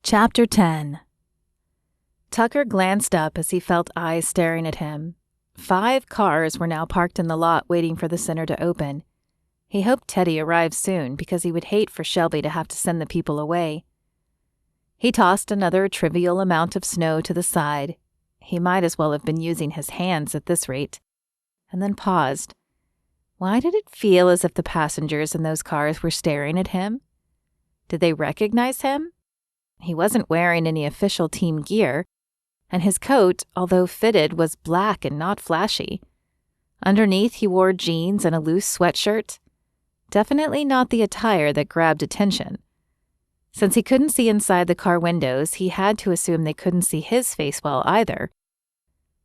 Chapter 10. Tucker glanced up as he felt eyes staring at him. 5 cars were now parked in the lot waiting for the center to open. He hoped Teddy arrived soon because he would hate for Shelby to have to send the people away. He tossed another trivial amount of snow to the side. He might as well have been using his hands at this rate. And then paused. Why did it feel as if the passengers in those cars were staring at him? Did they recognize him? He wasn't wearing any official team gear, and his coat, although fitted, was black and not flashy. Underneath, he wore jeans and a loose sweatshirt. Definitely not the attire that grabbed attention. Since he couldn't see inside the car windows, he had to assume they couldn't see his face well either.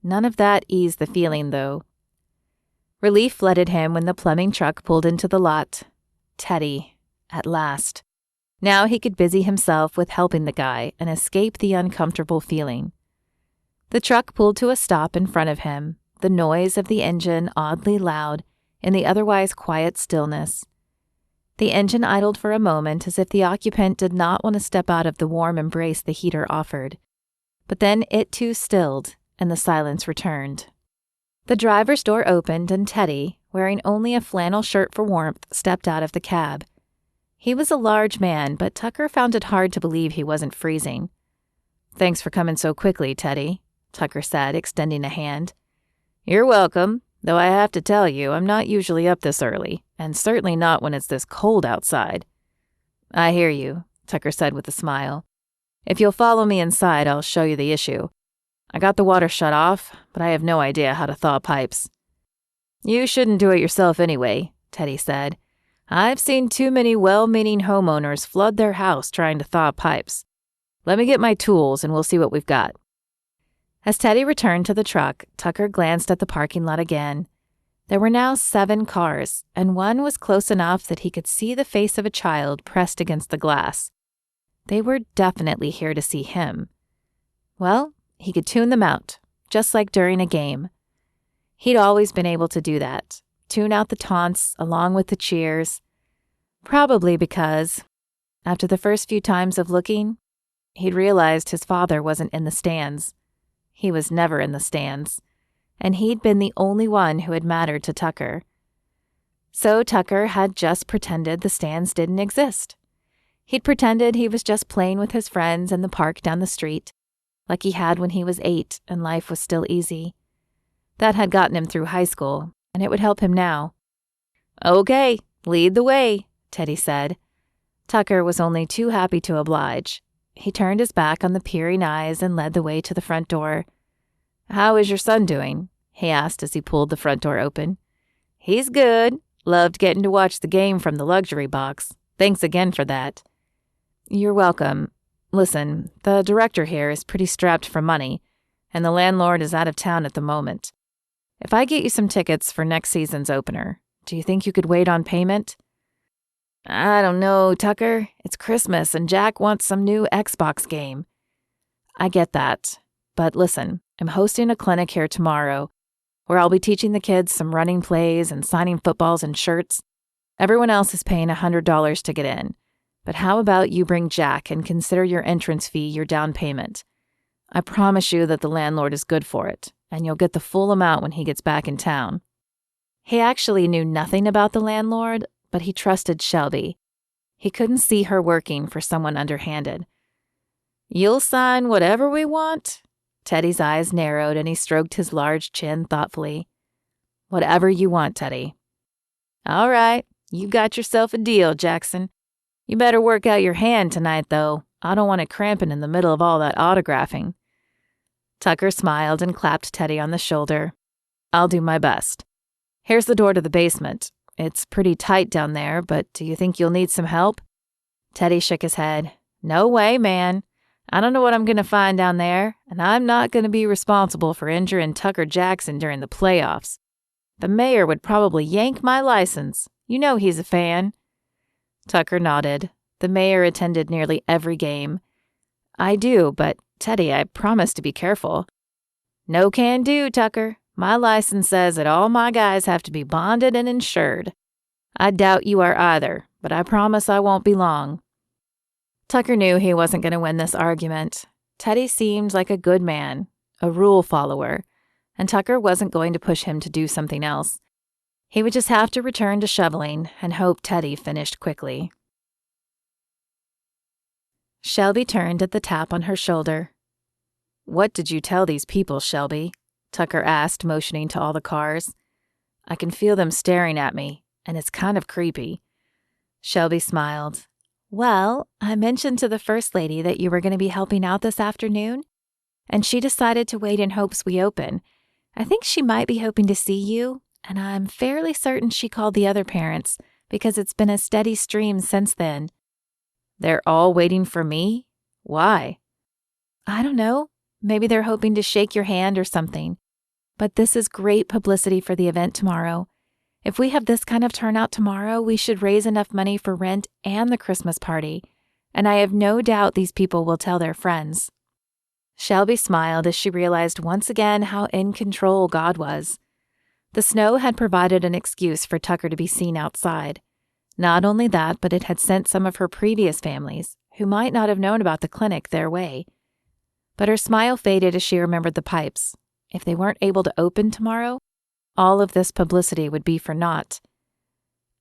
None of that eased the feeling, though. Relief flooded him when the plumbing truck pulled into the lot. Teddy, at last. Now he could busy himself with helping the guy and escape the uncomfortable feeling. The truck pulled to a stop in front of him, the noise of the engine oddly loud in the otherwise quiet stillness. The engine idled for a moment as if the occupant did not want to step out of the warm embrace the heater offered. But then it too stilled, and the silence returned. The driver's door opened and Teddy, wearing only a flannel shirt for warmth, stepped out of the cab. He was a large man, but Tucker found it hard to believe he wasn't freezing. "Thanks for coming so quickly, Teddy," Tucker said, extending a hand. "You're welcome, though I have to tell you I'm not usually up this early, and certainly not when it's this cold outside." "I hear you," Tucker said with a smile. "If you'll follow me inside, I'll show you the issue. I got the water shut off, but I have no idea how to thaw pipes." "You shouldn't do it yourself anyway," Teddy said. "I've seen too many well-meaning homeowners flood their house trying to thaw pipes. Let me get my tools and we'll see what we've got." As Teddy returned to the truck, Tucker glanced at the parking lot again. There were now 7 cars, and one was close enough that he could see the face of a child pressed against the glass. They were definitely here to see him. Well, he could tune them out, just like during a game. He'd always been able to do that. Tune out the taunts along with the cheers. Probably because, after the first few times of looking, he'd realized his father wasn't in the stands. He was never in the stands, and he'd been the only one who had mattered to Tucker. So Tucker had just pretended the stands didn't exist. He'd pretended he was just playing with his friends in the park down the street, like he had when he was 8 and life was still easy. That had gotten him through high school, and it would help him now. "Okay, lead the way," Teddy said. Tucker was only too happy to oblige. He turned his back on the peering eyes and led the way to the front door. "How is your son doing?" he asked as he pulled the front door open. "He's good. Loved getting to watch the game from the luxury box. Thanks again for that." "You're welcome. Listen, the director here is pretty strapped for money, and the landlord is out of town at the moment. If I get you some tickets for next season's opener, do you think you could wait on payment?" "I don't know, Tucker. It's Christmas and Jack wants some new Xbox game." "I get that. But listen, I'm hosting a clinic here tomorrow where I'll be teaching the kids some running plays and signing footballs and shirts. Everyone else is paying $100 to get in. But how about you bring Jack and consider your entrance fee your down payment? I promise you that the landlord is good for it, and you'll get the full amount when he gets back in town." He actually knew nothing about the landlord, but he trusted Shelby. He couldn't see her working for someone underhanded. "You'll sign whatever we want?" Teddy's eyes narrowed and he stroked his large chin thoughtfully. "Whatever you want, Teddy." "All right, you got yourself a deal, Jackson. You better work out your hand tonight, though. I don't want it cramping in the middle of all that autographing." Tucker smiled and clapped Teddy on the shoulder. "I'll do my best. Here's the door to the basement. It's pretty tight down there, but do you think you'll need some help?" Teddy shook his head. "No way, man. I don't know what I'm going to find down there, and I'm not going to be responsible for injuring Tucker Jackson during the playoffs. The mayor would probably yank my license. You know he's a fan." Tucker nodded. The mayor attended nearly every game. "I do, but Teddy, I promise to be careful." "No can do, Tucker. My license says that all my guys have to be bonded and insured. I doubt you are either, but I promise I won't be long." Tucker knew he wasn't going to win this argument. Teddy seemed like a good man, a rule follower, and Tucker wasn't going to push him to do something else. He would just have to return to shoveling and hope Teddy finished quickly. Shelby turned at the tap on her shoulder. "What did you tell these people, Shelby?" Tucker asked, motioning to all the cars. "I can feel them staring at me, and it's kind of creepy." Shelby smiled. "Well, I mentioned to the First Lady that you were going to be helping out this afternoon, and she decided to wait in hopes we open. I think she might be hoping to see you, and I'm fairly certain she called the other parents, because it's been a steady stream since then." "They're all waiting for me? Why?" "I don't know. Maybe they're hoping to shake your hand or something. But this is great publicity for the event tomorrow. If we have this kind of turnout tomorrow, we should raise enough money for rent and the Christmas party, and I have no doubt these people will tell their friends." Shelby smiled as she realized once again how in control God was. The snow had provided an excuse for Tucker to be seen outside. Not only that, but it had sent some of her previous families, who might not have known about the clinic, their way. But her smile faded as she remembered the pipes. If they weren't able to open tomorrow, all of this publicity would be for naught.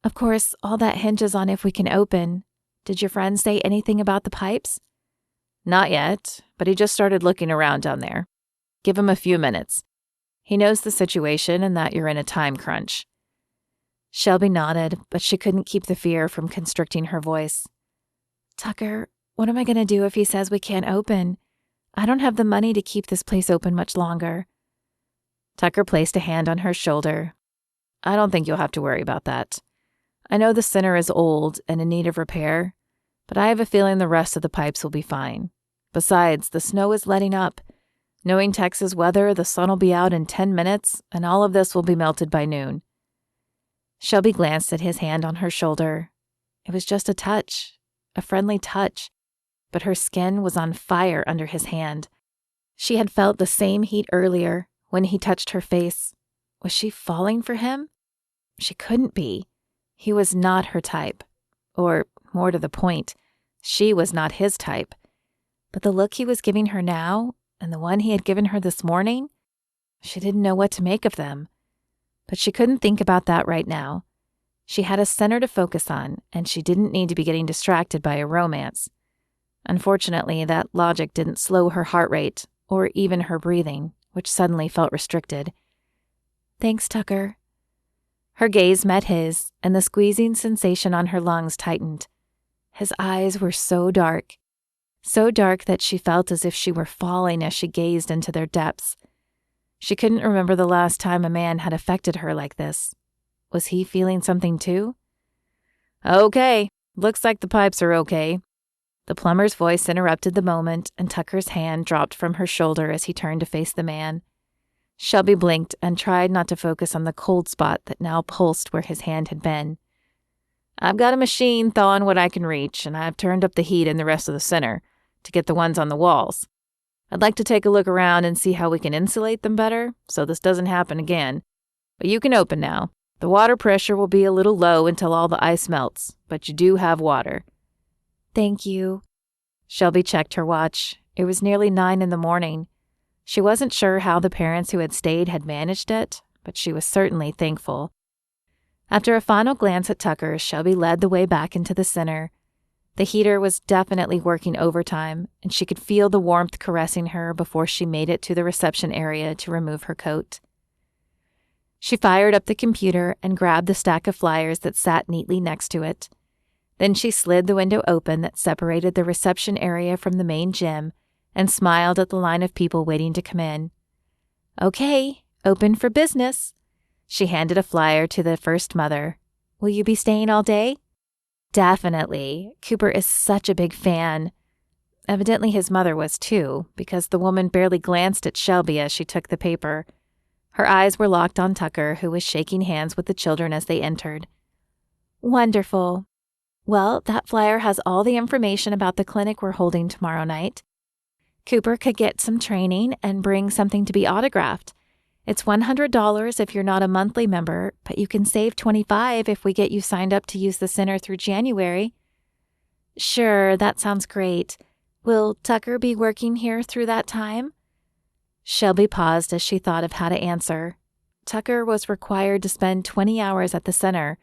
"Of course, all that hinges on if we can open. Did your friend say anything about the pipes?" "Not yet, but he just started looking around down there. Give him a few minutes. He knows the situation and that you're in a time crunch." Shelby nodded, but she couldn't keep the fear from constricting her voice. "Tucker, what am I going to do if he says we can't open? I don't have the money to keep this place open much longer." Tucker placed a hand on her shoulder. "I don't think you'll have to worry about that. I know the center is old and in need of repair, but I have a feeling the rest of the pipes will be fine. Besides, the snow is letting up. Knowing Texas weather, the sun will be out in 10 minutes, and all of this will be melted by noon." Shelby glanced at his hand on her shoulder. It was just a touch, a friendly touch, but her skin was on fire under his hand. She had felt the same heat earlier when he touched her face. Was she falling for him? She couldn't be. He was not her type. Or, more to the point, she was not his type. But the look he was giving her now, and the one he had given her this morning, she didn't know what to make of them. But she couldn't think about that right now. She had a center to focus on, and she didn't need to be getting distracted by a romance. Unfortunately, that logic didn't slow her heart rate, or even her breathing, which suddenly felt restricted. "Thanks, Tucker." Her gaze met his, and the squeezing sensation on her lungs tightened. His eyes were so dark that she felt as if she were falling as she gazed into their depths. She couldn't remember the last time a man had affected her like this. Was he feeling something too? "Okay, looks like the pipes are okay." The plumber's voice interrupted the moment, and Tucker's hand dropped from her shoulder as he turned to face the man. Shelby blinked and tried not to focus on the cold spot that now pulsed where his hand had been. "I've got a machine thawing what I can reach, and I've turned up the heat in the rest of the center to get the ones on the walls. I'd like to take a look around and see how we can insulate them better so this doesn't happen again. But you can open now. The water pressure will be a little low until all the ice melts, but you do have water." "Thank you." Shelby checked her watch. It was nearly 9 in the morning. She wasn't sure how the parents who had stayed had managed it, but she was certainly thankful. After a final glance at Tucker, Shelby led the way back into the center. The heater was definitely working overtime, and she could feel the warmth caressing her before she made it to the reception area to remove her coat. She fired up the computer and grabbed the stack of flyers that sat neatly next to it. Then she slid the window open that separated the reception area from the main gym and smiled at the line of people waiting to come in. "Okay, open for business." She handed a flyer to the first mother. "Will you be staying all day?" "Definitely. Cooper is such a big fan." Evidently his mother was too, because the woman barely glanced at Shelby as she took the paper. Her eyes were locked on Tucker, who was shaking hands with the children as they entered. "Wonderful. Well, that flyer has all the information about the clinic we're holding tomorrow night. Cooper could get some training and bring something to be autographed. It's $100 if you're not a monthly member, but you can save $25 if we get you signed up to use the center through January." Sure, that sounds great. Will Tucker be working here through that time? Shelby paused as she thought of how to answer. Tucker was required to spend 20 hours at the center,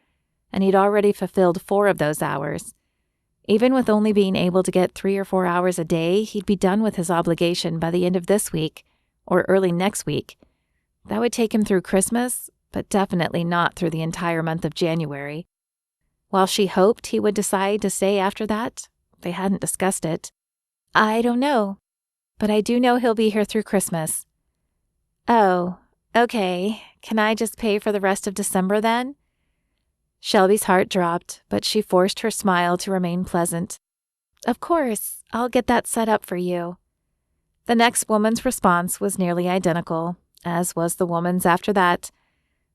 and he'd already fulfilled 4 of those hours. Even with only being able to get 3 or 4 hours a day, he'd be done with his obligation by the end of this week, or early next week. That would take him through Christmas, but definitely not through the entire month of January. While she hoped he would decide to stay after that, they hadn't discussed it. I don't know, but I do know he'll be here through Christmas. Oh, okay. Can I just pay for the rest of December then? Shelby's heart dropped, but she forced her smile to remain pleasant. Of course, I'll get that set up for you. The next woman's response was nearly identical, as was the woman's after that.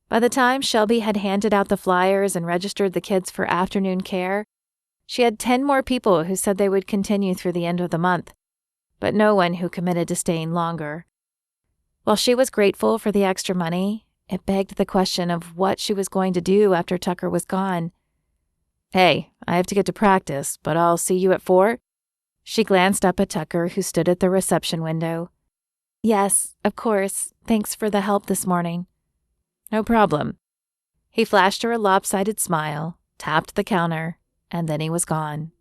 By the time Shelby had handed out the flyers and registered the kids for afternoon care, she had 10 more people who said they would continue through the end of the month, but no one who committed to staying longer. While she was grateful for the extra money, it begged the question of what she was going to do after Tucker was gone. Hey, I have to get to practice, but I'll see you at 4? She glanced up at Tucker, who stood at the reception window. Yes, of course. Thanks for the help this morning. No problem. He flashed her a lopsided smile, tapped the counter, and then he was gone.